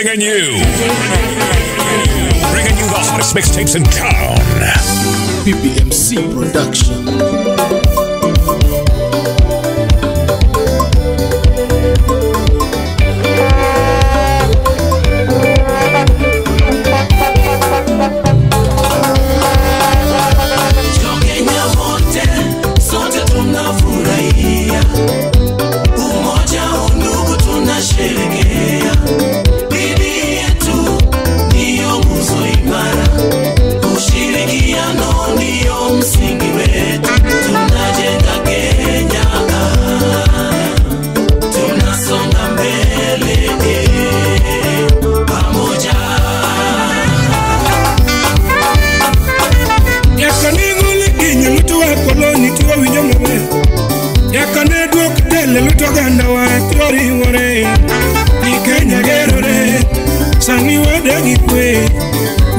Bringing you the hottest mixtapes in town. PPMC Production.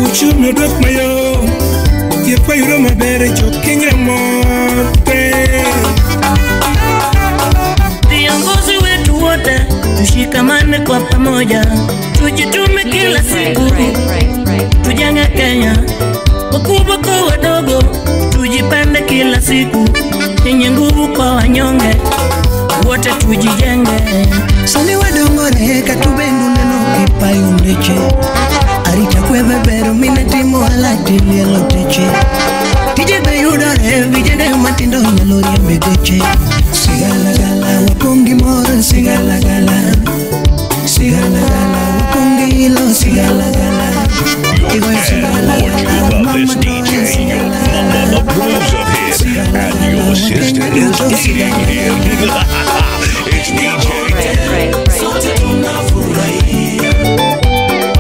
Uchumi dok mayo Yepa yuro mabere jo Kenya morte Viongozi wetu wote tushikamane kwa pamoja, tujitume kila siku, tujenge Kenya. Wakubwa kwa wadogo tujipende kila siku, yenye nguvu kwa wanyonge wote tujijenge. Sani wadongore katubendu neno kipayo ndeche Arita kwebe bero minatimo halati lielo teche Tije beyudore vijende matindo nyalori mbegeche Sigala gala wapungi moro sigala gala Sigala gala wapungi ilo sigala gala You're this DJ, your mama approves of him, and your sister is eating him. It's DJ. Sote tunafurahia,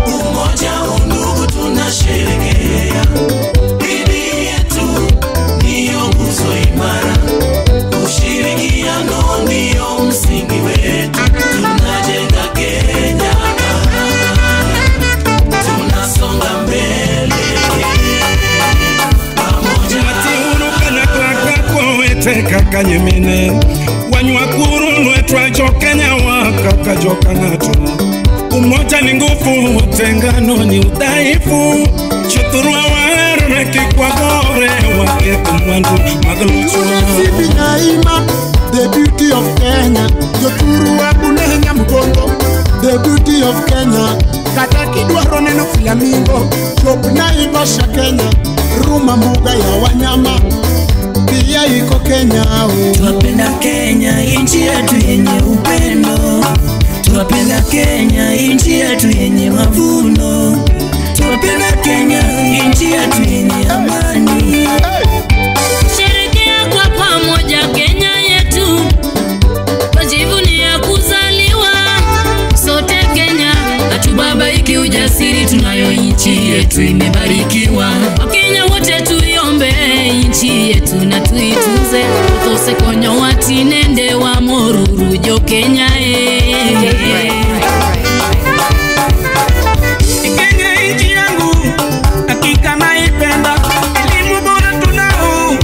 umoja undugu tunasherehekea. Bidii yetu ndiyo nguzo imara, ushirikiano ndiyo msingi wetu. Tunajenga Kenya, tunasonga mbele pamoja. Matiuru kana kwa wete kakanyemene Wanyuakuru nwetwa jo Kenya wakaka jo kanato Umoja ni nguvu, utengano ni udhaifu Chuturua wareke kwa gore wake kumwandu magaluchwa Sibi naima, the beauty of Kenya Yoturua bunenya mgongo, the beauty of Kenya Kata kidwaro neno flamingo Chop naivasha Kenya Ruma mbuga ya wanyama Pia iko Kenya Tuwapenda Kenya, inchi yetu yenye upendo. Tuwapenda Kenya, inchi yetu yenye mavuno. Tuwapenda Kenya, inchi yetu yenye amani. Sherekea kwa pamoja Kenya yetu, tujivunia kuzaliwa sote Kenya. Hatubabaiki ujasiri, tunayo inchi yetu imebarikiwa. Wakenya wote tuiombe inchi yetu na tuitunze, tukose konyo wati nende wa moruru jo Kenya Kenya inchi yangu, hakika naipenda. Elimu bora tunao,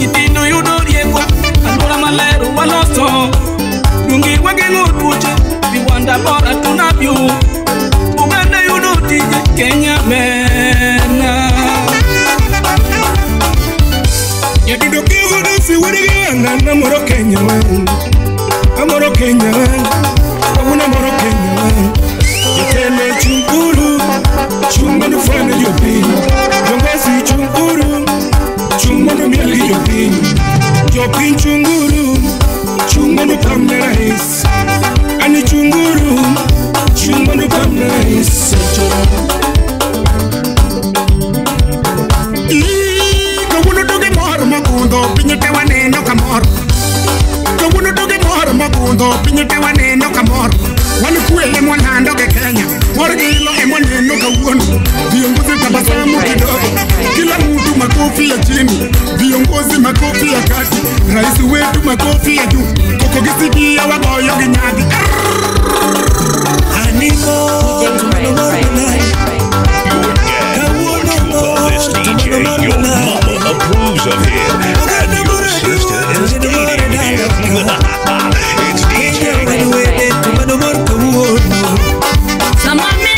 itindo yudorie kwa Andora maleru waloso Dungi wageno tuche, viwanda bora tunavyo Uganda yudotije, Kenya mena Yadido kivu dosi wadigianga na moro Kenya Amoro Kenya Waguna moro Kenya Yatele chunguru Chungmanu fane yopi Yongasi chunguru Chungmanu miali yopi Yopi chunguru Chungmanu pamnerais Ani chunguru Chungmanu pamnerais Kawuno doge mor magundo Pinyete waneno kamor Kawuno doge mor magundo Pinyete waneno kamor Wani kuele mwanando ke Kenya Mor gilo mwaneno kawuno Viongozi tabasamu kidogo Kila mtu makofi ya chini Viongozi makofi ya kati Raisi wetu makofi ya juu Koko gisikia waboyo ginyadi Animo This DJ, your mama approves of him, and your sister is dating him. It's DJ. Samami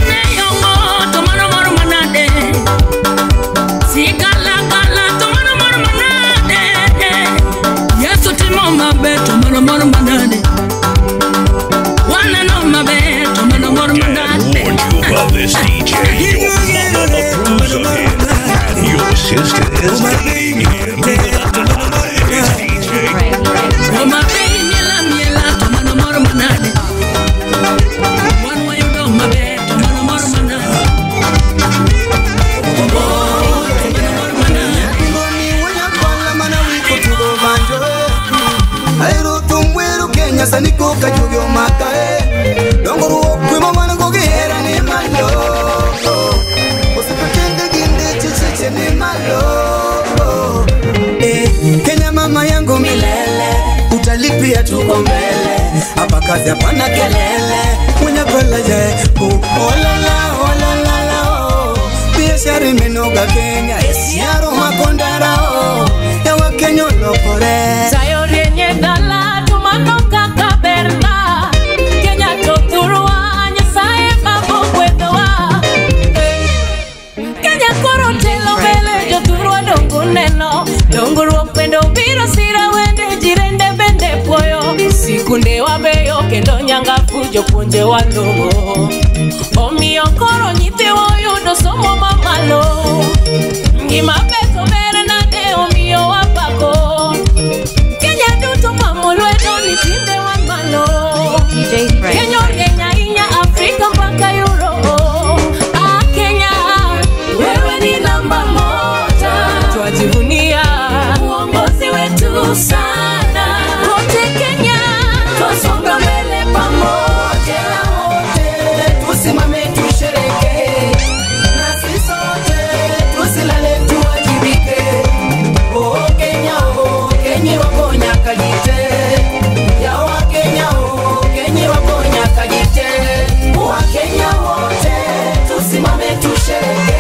Kazi pana kelele Mwenye kola jae Olalala Biashara imenoga Kenya Esiaro makondara Ya wakenyo lokore Sayo rienye dala Tumatoka kaberna Kenya toturua Nyesae babo kwedoa Kenya korotelo bele Joturua dongu neno Dongu ruopendo Biro sira wende Jirende bende poyo Sikunde wabeyo Kendo nyanga fujo punje wandogo Omi okoro nyite woyudo Somo mamalo Ngima peso bere nade Omi wapako Kenya duto mamulwedo Nitinde wamalo Kenya Kenya inya Afrika mpaka Euro Kenya wewe ni namba moja Twajivunia uongozi wetu sana Kote Kenya Twasonga mbele pamoja Wote tusimame tushereke Nasi sote tusilale tuwajibike Oh Kenya wakonya kajite Ya wa Kenya wakonya kajite Wa Kenya wote tusimame tushereke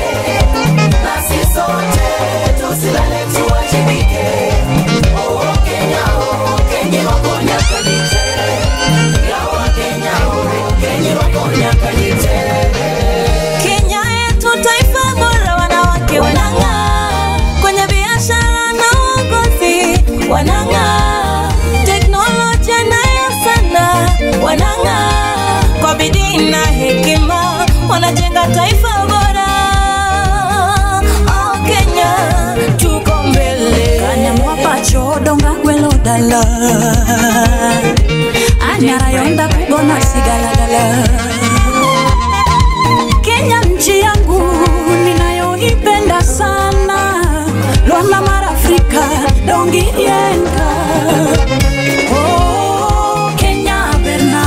Nasi sote tusilale tuwajibike Oh Kenya wakonya kajite Ya wa Kenya wakonya kajite Kenya yetu taifa bora wanawake wanang'aa Kwenye biashara na uongozi wanang'aa Teknolojia nayo sana wanang'aa Kwa bidii na hekima wanajenga taifa bora Oh Kenya tuko mbele Kanya mwapacho donga kwelo dala Anyara yonda kubona sigalagala Kenya nchi yangu ninayoipenda sana Lona mara Afrika dongi yenga Oh Kenya berna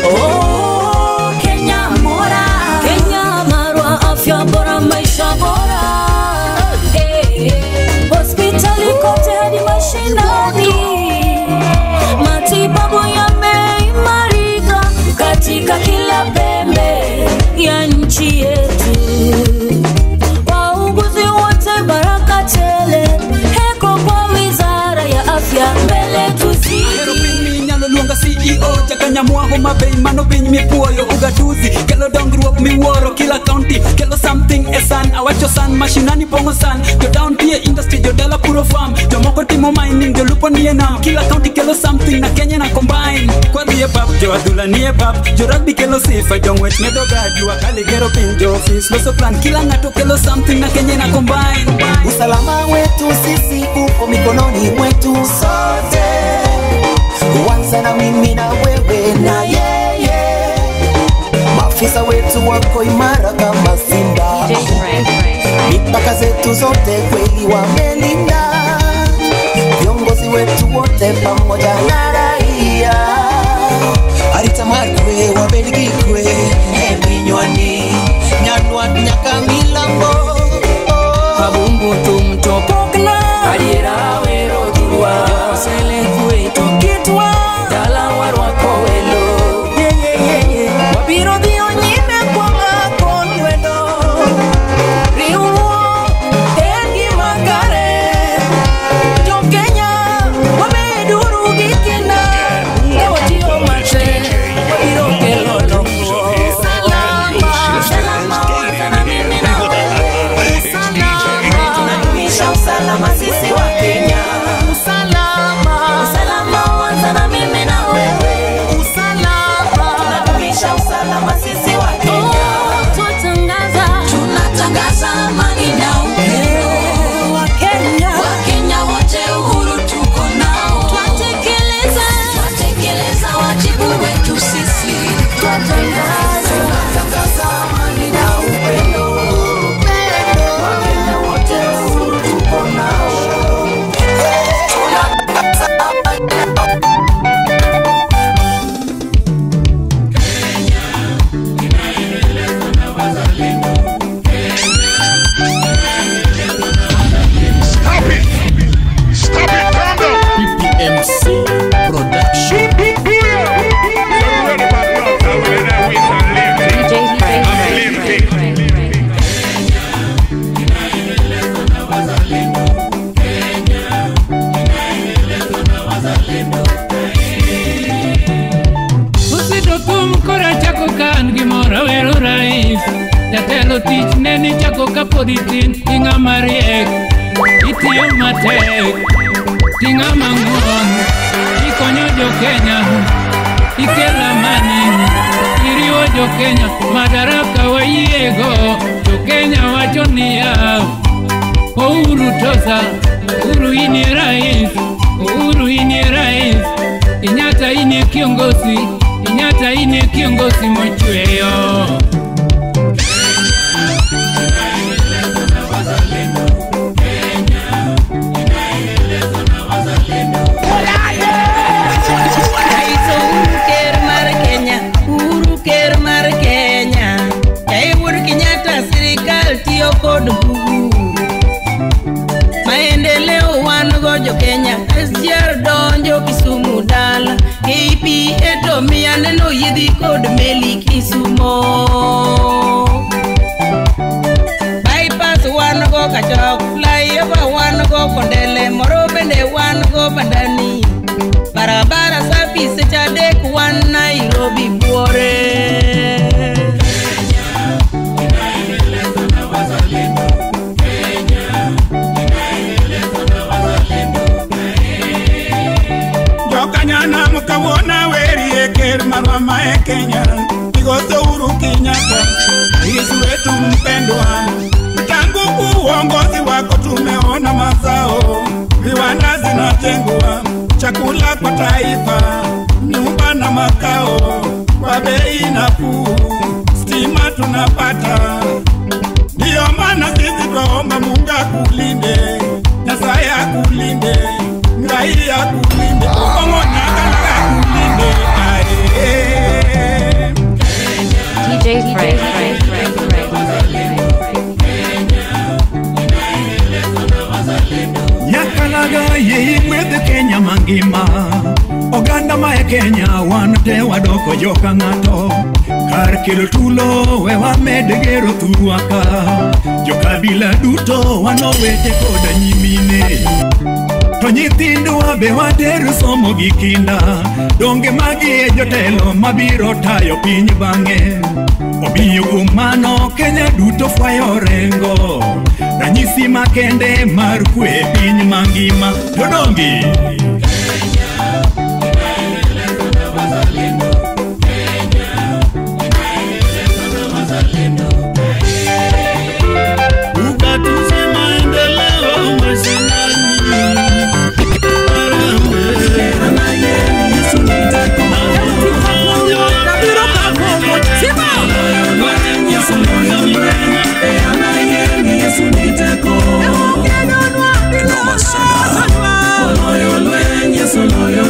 Oh Kenya mora Kenya marwa afya bora maisha bora Hospitali kote hadi mashinani Matibabu yameimarika katika kila pembe ya nchi yetu Wauguzi wote baraka tele Heko kwa wizara ya afya mbele tuzidi Nyalo luonga CEO Chakanya mwaho mabei mano piny mipuoyo ugatuzi Kelo dongruok miwuoro kila county Kelo something esan awacho san Mashinani pongo san Jo down tier industry jo dala puro farm Jo moko timo mining jo lupo nie nam Kila county kelo something na Kenya na combine Kwa dhiye pap jo adhula nie pap Jo rugby kelo sifa jo ngwech medo gaju Wakali gero piny jo office loso plan Kila ngato kelo something na Kenya na combine Usalama wetu sisi uko mikononi mwetu sote Wanza na mimi na wewe na yeye Maafisa wetu wako imara kama simba Mipaka zetu zote kweli wamelinda Viongozi wetu wote pamoja na raia Aritamarkwe wabelgikwe Eminywani Nyanwa nyaka milambo Kabungu tumtopokna Aliera wero juwa Sele kwe tukitwa Dala warwako welo Wabiro dio nyime kwa ngakon welo Riuwo Egi magare Jo Kenya Wameduru gikina Ewa jio mate Wabiro Kum kora chako kan gimora wero rais. Jatelo tich neni chako kapoditin inga mariek. Itiyo matek, tinga manguon. Ikonyo jo Kenya, ikela mani. Iriwo jo Kenya, madaraka wayiego. Jo Kenya wacho niya, Uhuru tosa, Uhuru ini rais, Uhuru ini rais. Inyata ini kiongozi, Inyata ini kiongozi mochweyo. Uhuru ker mar Kenya, Jai Uhuru Kenyatta sirikal tiyo kod bugu. Maendeleo wan go jo Kenya, SGR donjo Kisumu dala, KPA to miya neno yidhi kod meli Kisumo. Bypass wan go Kachok, flyover wan go Kondele, moro bende wan go Bandani. Barabara safi secha dek wan Nairobi buore. Jokanyana mukawona weri eker marwa mae Kenya. Igozo Uhuru Kenyatta, rais wetu mpendwa. Tangu uongozi wako tumeona mazao, viwanda zinajengwa, chakula kwa taifa, nyumba na makao kwa bei nafuu, stima tunapata. Ndiyo maana sisi twaomba Mungu akulinde, Nyasaye akulinde, Ngai akulinde, pamoja na akulinde. DJ Frank. Nyakalaga ye mwedhe Kenya mangima, oganda mae Kenya wan te wadoko joka ng'ato. Kar kelo tulo we wamed gero thurwaka, jokabila duto wanowete koda nyimine. To nyithindwa be watero somo gi kinda, donge magi e jotelo mabiro tayo piny bang'e. Omiyo kuom mano Kenya duto fwayo rengo, ranyisi makende mar kwe piny mangima. Jodongi Ugatuzi maendeleo mashinani. Solo yo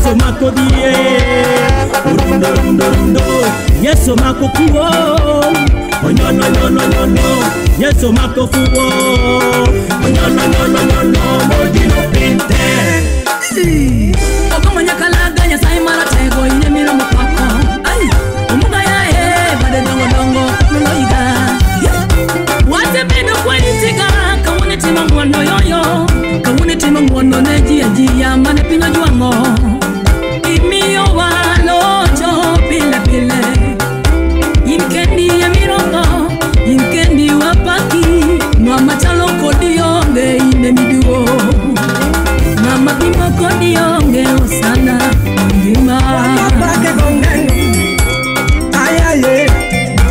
Yesu mako die Rundo rundo rundo Yesu mako kuo Onyono nyono nyono Yesu mako fuo Onyono nyono nyono Modino pinte Oko mwenye kalaga Nyasai mara tego Inye miro mupako Ay Umuga ya Bade dongo dongo Nuloiga Wate bidu kwa itiga Kawune tima mwono yoyo Kawune tima mwono neji ya mane pinyo juango Imiyo walojo pile pile Yimkendi ya mirongo Yimkendi wapaki Mama chalo kodi yonge ine miduo Mama bimo kodi yonge osana Ndima Wapake gongengo Ayaye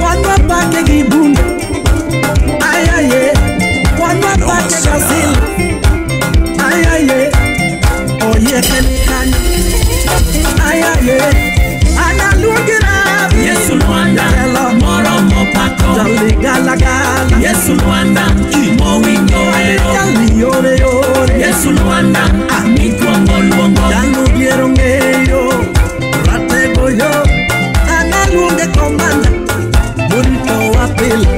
Wapake gibunde Ayaye Wapake gasili Ayaye Oye kenikani Ayaye Analungira Yesu Luanda Moro mopako Jali gala gala Yesu Luanda Mo wingo ero Jali yore yore Yesu Luanda Mikuongo luongo Janu diero ngeyo Ratego yo Analunge komanda Murito wapili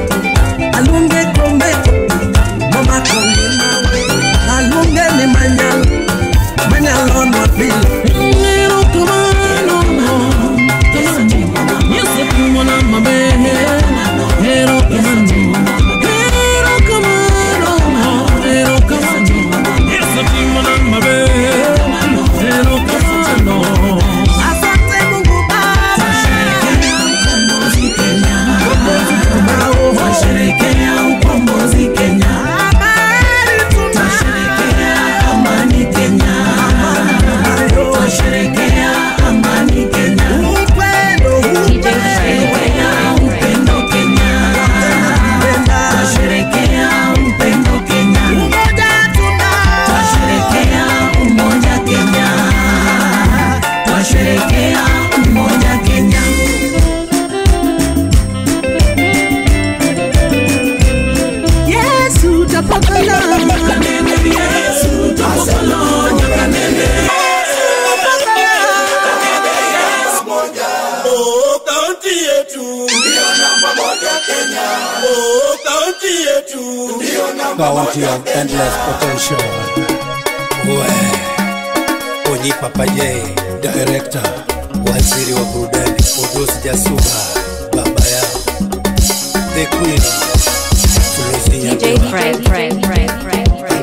Alunge komeko Mama konge mawe Alunge ni manyal Manyalon wapili Nero kumano Yesu kumona mabehe Nero kumano Nero kumano Nero kumano Yesu kumona mabehe Nero kumano Asante Mungu Baba Twasherekea ukombozi Kenya Twasherekea amani Kenya Twasherekea amani Kenya Twasherekea upendo Kenya Twasherekea upendo Kenya Twasherekea umoja Kenya Twasherekea umoja Kenya Yesu tapakala Yesu tapakala Nyakanene Oh, kaunti yetu ndio namba moja Kenya. Oh, kaunti yetu ndio namba County moja of endless potential. Onyi Papaye, director, waziri wa burudani, Odos Jasuba, baba yao, the queen, Tulosinya DJ Fred.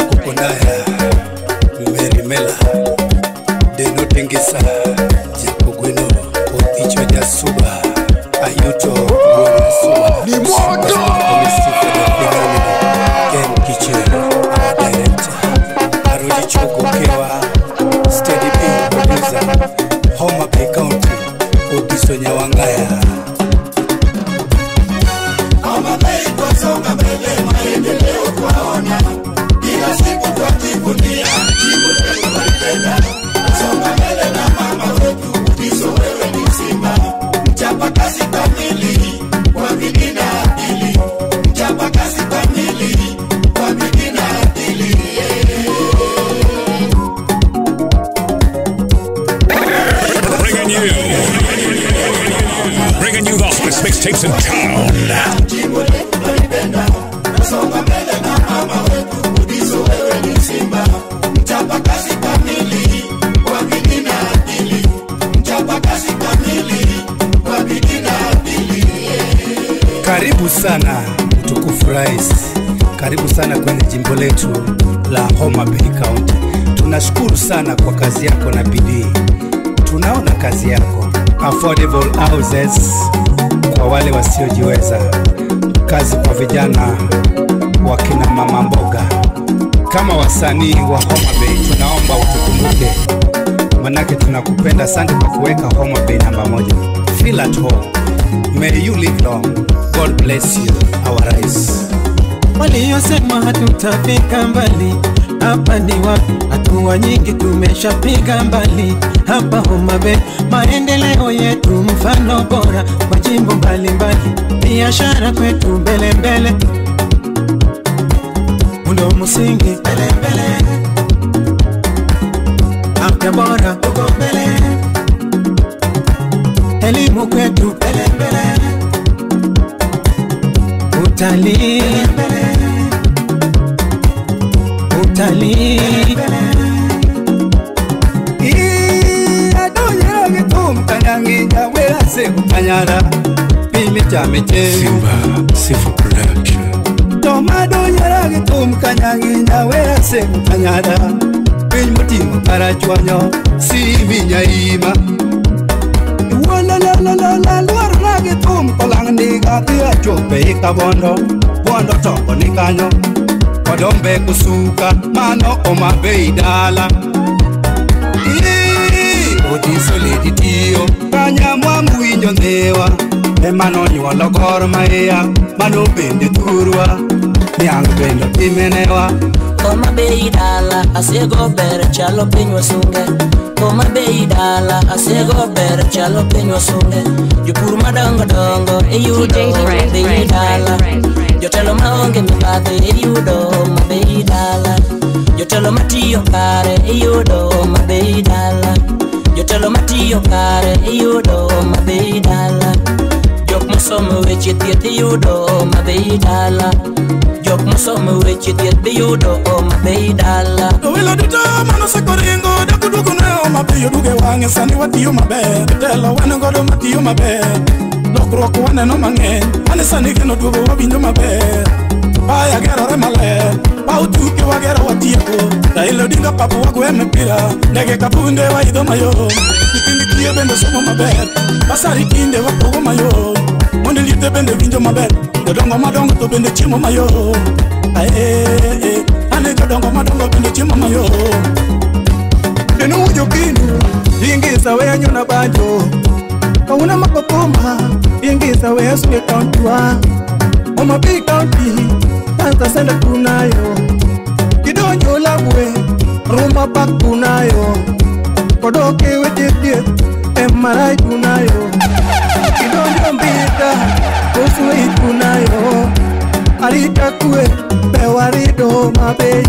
Kupondaya, Mary Mela, Denotingisa, Jakogwino, Oticho Jasuba, Ayuto, Jasuba, Ni moto! Ken Kitchen, our director, Arudi Choko Kewa, Steady P producer, Homa Bay County, Obiso Nyawangaya. Homa Bay twasonga mbele, maendeleo twaona. Kila siku twajivunia, jimbo letu twalipenda. Twasonga mbele na mama wetu, Ubiso wewe ni simba. Mchapa kazi kamili, kwa bidii na akili. Mchapa kazi kamili, kwa bidii na akili. Bringing you the hottest mixtapes in town. Jimbo letu twalipenda. Twasonga mbele na mama wetu, Ubiso wewe ni simba. Mchapa kazi kamili, kwa bidii na akili. Mchapa kazi kamili, kwa bidii na akili. Karibu sana mtukufu rais, karibu sana kwenye jimbo letu la Homa Bay County. Tunashukuru sana kwa kazi yako na bidii, tunaona kazi yako. Affordable houses kwa wale wasiojiweza, kazi kwa vijana, wakina mama mboga. Kama wasanii wa Homa Bay tunaomba utukumbuke, manake tunakupenda. Asante kwa kuweka Homa Bay namba moja. Feel at home. May you live long. God bless you, our rais. Waliosema hatutafika mbali, hapa ni wapi? Hatua nyingi tumeshapiga mbali. Hapa Homa Bay maendeleo yetu mfano bora kwa jimbo mbalimbali. Biashara kwetu mbele mbele, mundo msingi mbele mbele, afya bora uko mbele. elimu kwetu utalii adonyera gitum kanyanginya wera se kanyara pimi chameche Simba Sifu Production tomadonyera gitum kanyanginya wera se kanyara piny moting'o karachwanyo siminya ima luarona gitum kolang'ni gathi achope ika bondo toko ni kanyo kodombe kusuka mano Homabay dala odisole tiyo kanyamwa mwinjo newa emano nyuolo gor maiya mano bende thurwa niang' bende timenewa Homabay dala asego ber chalo piny wasunge Homabay dala asego ber chalo piny wasunge jopur madongo dongo iyudo Homabay dala jotelo maonge mibadhi iyudo Homabay dala jotelo matiyo kare iyudo Homabay dala jotelo matiyo kare iyudo Homabay dala jok mosomo weche thieth iyudo Homabay dala jok mosomo weche thieth biyudo Homabay dala welo duto manosekoringo dakudugo ne Homabay oduge wang'e sani watiyo maber telo wan godo matiyo maber lokruok waneno mang'eny mane sani geno duogo wabinjo maber paya gerore maler paw tuke wagero watieko Raila Odinga papo wagwe mipira ndege kabunde waidho mayom nyithind kiye bende somo maber basari kinde wapogo mayom mondo liete bende winjo maber jodongo madongo to bende chiemo mayom ane jodongo madongo bende chiemo mayom deno wujo kinu ingisa weya nyona banjo kauna makopoma ingisa weya suke kauntua Homabay County Tanza senda kunayo kidonjo labwe Ruma pak kunayo kodoke weche MRI kunayo kidonjo mbita kosuwe kunayo arita kwe bewarido Homabay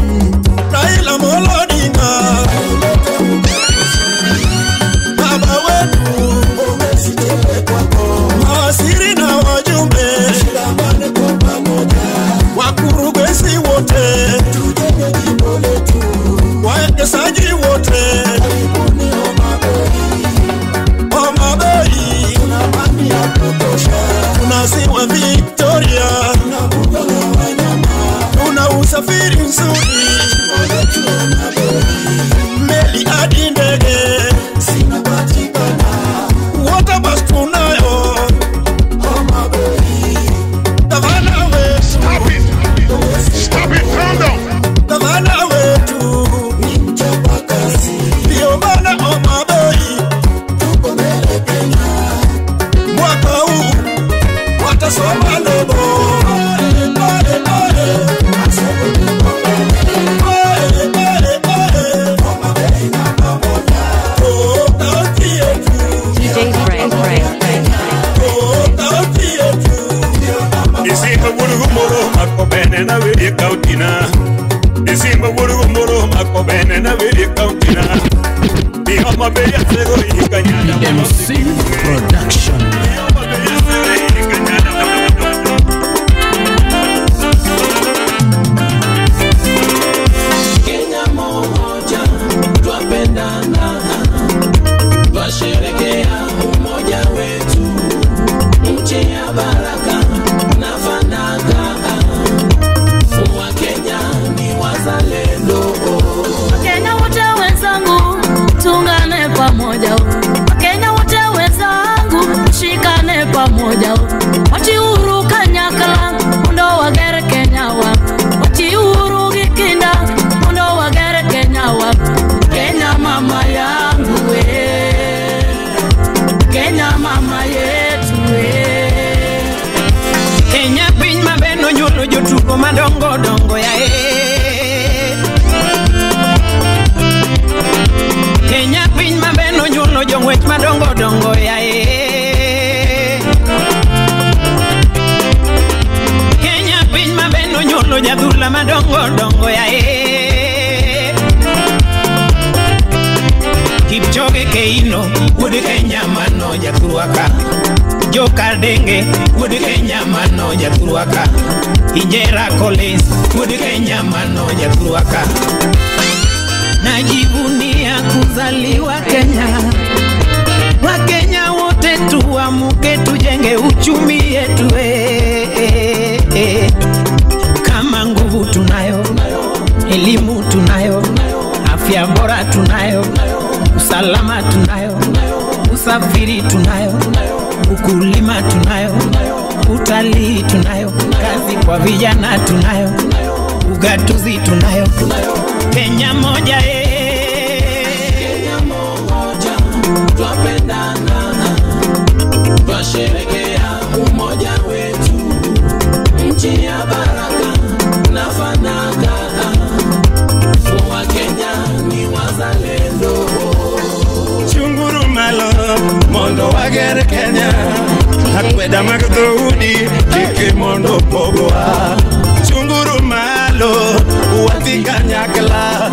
Raila Amolo Odinga baba wetu mawaziri na wajumbe wakurugenzi wote wawekezaji wote Homabay tuna ziwa Victoria tuna usafiri nzuri meli hadi ndege water bus tunayo gavana wetu Stop it, calm down. Gavana wetu ni mchapakazi ndio maana Homabay tuko mbele Kenya mwaka huu watasoma ndogo Isimba burugumoro makobene na wiri kautina Isimba burugumoro makobene na wiri kautina Ni Homabay asego ikanyana MC Production Kenya moja twapendana twasherekea umoja wetu nchi ya baraka na fanaka wa Kenya ni wazalendo Wakenya wote wenzangu tungane pamoja Wakenya wote wenzangu shikane pamoja Wati uhuru kanyakala mundo wagere Kenya wa Wati uhuru gikinda mundo wagere Kenya wa Kenya mama yangu we Kenya mama yetu we Kenya piny mabeno nyuolo jotugo madongo dongo yae Kenya piny mabeno nyuolo jong'wech madongo dongo yae Kenya piny mabeno nyuolo jadhula madongo dongo yae Kipchoge Onge Keino, Wood Kenya Mano Yatuaka. Joka Denge, Wood Kenya Mano Yatuaka. Ijera Collins, Wood Kenya Mano Yatuaka. Najivunia kuzaliwa Kenya. Wakenya wote tuamuke tujenge uchumi yetu. Kama nguvu tunayo, elimu tunayo, afya bora tunayo, usalama tunayo, usafiri tunayo, ukulima tunayo, utalii tunayo, kazi kwa vijana tunayo, ugatuzi tunayo. Kenya moja Kenya moja, twapendana, twasherekea umoja wetu, nchi ya baraka na fanaka. Wakenya ni wazalendo. Chunguru malo, mondo wager Kenya. Akweda mag dhoudi, kike mondo pogowa. Chunguru malo, wati kanyakla.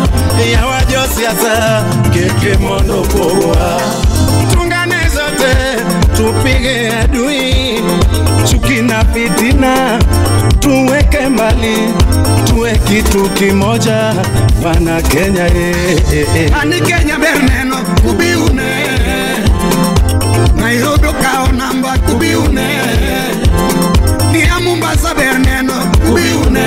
Yawa josiasa, kike mondo pogowa. Tungane zote, tupige adui. Chuki na fitina, tuweke mbali. Tuwe kitu kimoja, wana Kenya Ani Kenya berneno, kubiune. Nairobi kao namba, kubiune. Nia Mombasa berneno, kubiune.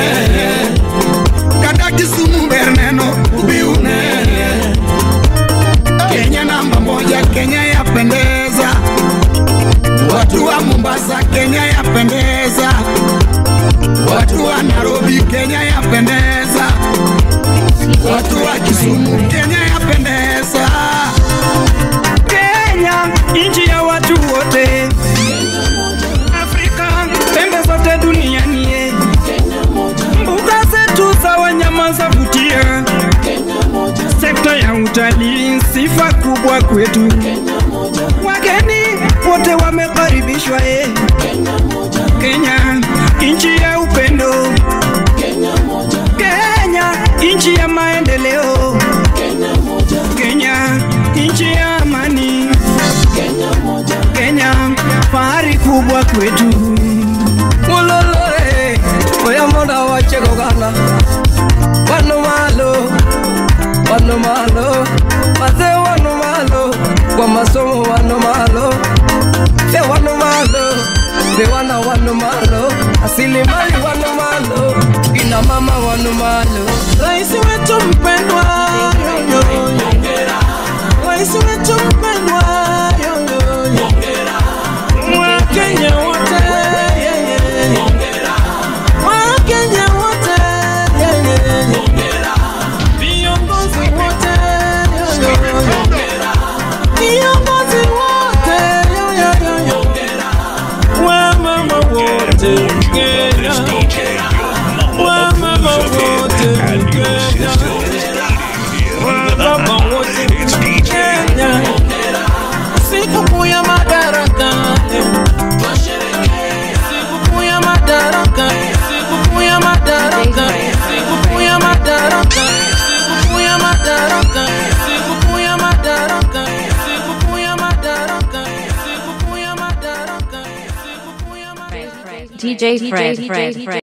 Kata Kisumu berneno, kubiune. Kenya namba moja, Kenya yapendeza. Watu wa Mombasa, Kenya yapendeza. Watu wa Nairobi, Kenya yapendeza. Watu wa Kisumu, Kenya yapendeza. Kenya, nchi ya watu wote. Afrika, pembe zote duniani. Mbuga zetu za wanyama zavutia. Sekta ya utalii sifa kubwa kwetu. Wageni wote wamekaribishwa. Kenya, nchi ya upendo. Kenya, nchi ya maendeleo. Kenya, nchi ya amani. Kenya, fahari kubwa kwetu. Mulolore, oya moda wacheko gana. Wano malo, maze wano malo. Kwa masomo wano malo, se wano malo. Se wano malo, asilimali wano malo. Kina mama wano malo. Raisi wetu mpendwa, Raisi wetu mpendwa, Wakenya wote, Wakenya wote, viongozi wote, viongozi wote, wamama wote, Kenya, wamama wote, Kenya, wamama wote, Kenya, sikukuu ya madaraka. Sikukuu ya madaraka, sikukuu ya madaraka, sikukuu ya madaraka, sikukuu ya madaraka, sikukuu ya madaraka, sikukuu ya madaraka, sikukuu ya madaraka, sikukuu ya madaraka. DJ Fred.